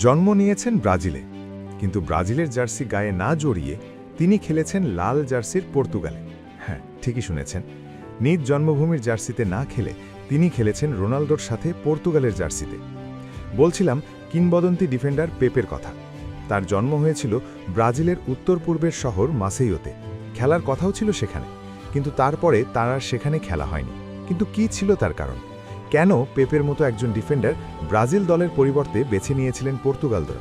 জন্ম নিয়েছেন ব্রাজিলে, কিন্তু ব্রাজিলের জার্সি গায়ে না জড়িয়ে তিনি খেলেছেন লাল জার্সির পর্তুগালে। হ্যাঁ, ঠিকই শুনেছেন, নিজ জন্মভূমির জার্সিতে না খেলে তিনি খেলেছেন রোনালদোর সাথে পর্তুগালের জার্সিতে। বলছিলাম কিংবদন্তি ডিফেন্ডার পেপের কথা। তার জন্ম হয়েছিল ব্রাজিলের উত্তর পূর্বের শহর মাসেইওতে। খেলার কথাও ছিল সেখানে, কিন্তু তারপরে তার আর সেখানে খেলা হয়নি। কিন্তু কি ছিল তার কারণ? কেন পেপের মতো একজন ডিফেন্ডার ব্রাজিল দলের পরিবর্তে বেছে নিয়েছিলেন পর্তুগাল দল?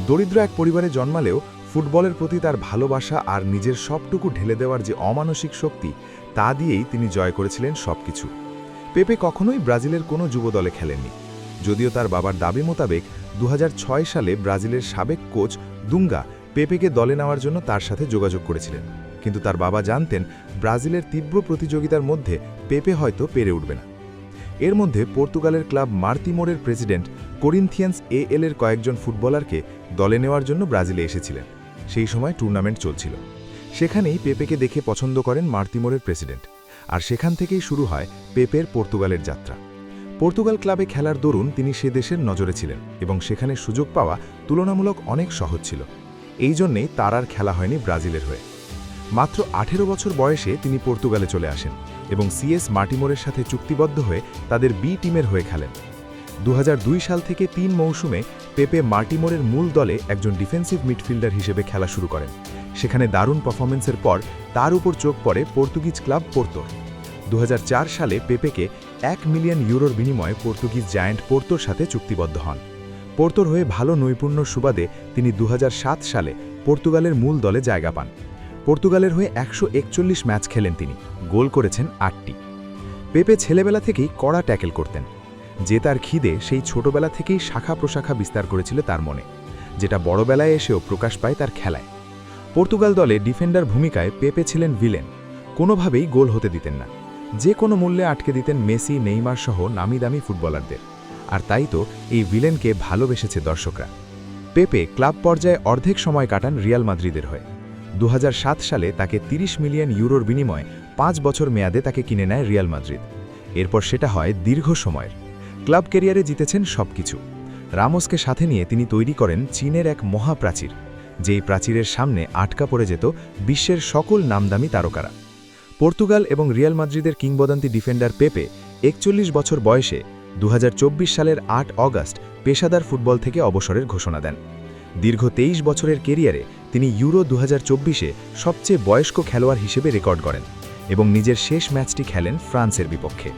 দরিদ্র এক পরিবারে জন্মালেও ফুটবলের প্রতি তার ভালোবাসা আর নিজের সবটুকু ঢেলে দেওয়ার যে অমানসিক শক্তি, তা দিয়েই তিনি জয় করেছিলেন সবকিছু। পেপে কখনোই ব্রাজিলের কোনো যুব দলে খেলেননি, যদিও তার বাবার দাবি মোতাবেক 2006 সালে ব্রাজিলের সাবেক কোচ দুঙ্গা পেপেকে দলে নেওয়ার জন্য তার সাথে যোগাযোগ করেছিলেন। কিন্তু তার বাবা জানতেন ব্রাজিলের তীব্র প্রতিযোগিতার মধ্যে পেপে হয়তো পেরে উঠবে না। এর মধ্যে পর্তুগালের ক্লাব মার্তিমোরের প্রেসিডেন্ট করিন্থিয়ান্স এর কয়েকজন ফুটবলারকে দলে নেওয়ার জন্য ব্রাজিলে এসেছিলেন। সেই সময় টুর্নামেন্ট চলছিল। সেখানেই পেপেকে দেখে পছন্দ করেন মার্তিমোরের প্রেসিডেন্ট, আর সেখান থেকেই শুরু হয় পেপের পর্তুগালের যাত্রা। পর্তুগাল ক্লাবে খেলার দরুন তিনি সে দেশের নজরে ছিলেন এবং সেখানে সুযোগ পাওয়া তুলনামূলক অনেক সহজ ছিল। এই জন্যেই তার আর খেলা হয়নি ব্রাজিলের হয়ে। মাত্র 18 বছর বয়সে তিনি পর্তুগালে চলে আসেন এবং সিএস মার্টিমোরের সাথে চুক্তিবদ্ধ হয়ে তাদের বি টিমের হয়ে খেলেন। 2002 সাল থেকে 3 মৌসুমে পেপে মার্টিমোরের মূল দলে একজন ডিফেন্সিভ মিডফিল্ডার হিসেবে খেলা শুরু করেন। সেখানে দারুণ পারফরমেন্সের পর তার উপর চোখ পড়ে পর্তুগিজ ক্লাব পোর্তোর। 2004 সালে পেপেকে 1 মিলিয়ন ইউরোর বিনিময়ে পর্তুগিজ জায়ান্ট পোর্তোর সাথে চুক্তিবদ্ধ হন। পোর্তোর হয়ে ভালো নৈপুণ্য সুবাদে তিনি 2007 সালে পর্তুগালের মূল দলে জায়গা পান। পর্তুগালের হয়ে 141 ম্যাচ খেলেন তিনি, গোল করেছেন 8টি। পেপে ছেলেবেলা থেকেই কড়া ট্যাকেল করতেন। যে তার খিদে সেই ছোটবেলা থেকেই শাখা প্রশাখা বিস্তার করেছিল তার মনে, যেটা বড়বেলায় এসেও প্রকাশ পায় তার খেলায়। পর্তুগাল দলে ডিফেন্ডার ভূমিকায় পেপে ছিলেন ভিলেন। কোনোভাবেই গোল হতে দিতেন না, যে কোনো মূল্যে আটকে দিতেন মেসি, নেইমার সহ নামিদামি ফুটবলারদের। আর তাই তো এই ভিলেনকে ভালোবেসেছে দর্শকরা। পেপে ক্লাব পর্যায়ে অর্ধেক সময় কাটান রিয়াল মাদ্রিদের হয়ে। 2007 সালে তাকে 30 মিলিয়ন ইউরোর বিনিময়ে 5 বছর মেয়াদে তাকে কিনে নেয় রিয়াল মাদ্রিদ। এরপর সেটা হয় দীর্ঘ সময়ের। ক্লাব ক্যারিয়ারে জিতেছেন সবকিছু। রামোসকে সাথে নিয়ে তিনি তৈরি করেন চীনের এক মহাপ্রাচীর, যেই প্রাচীরের সামনে আটকা পড়ে যেত বিশ্বের সকল নামদামি তারকারা। পর্তুগাল এবং রিয়াল মাদ্রিদের কিংবদন্তি ডিফেন্ডার পেপে 41 বছর বয়সে 2024 সালের 8 অগাস্ট পেশাদার ফুটবল থেকে অবসরের ঘোষণা দেন। দীর্ঘ 23 বছরের কেরিয়ারে তিনি ইউরো 2024-এ সবচেয়ে বয়স্ক খেলোয়াড় হিসেবে রেকর্ড করেন এবং নিজের শেষ ম্যাচটি খেলেন ফ্রান্সের বিপক্ষে।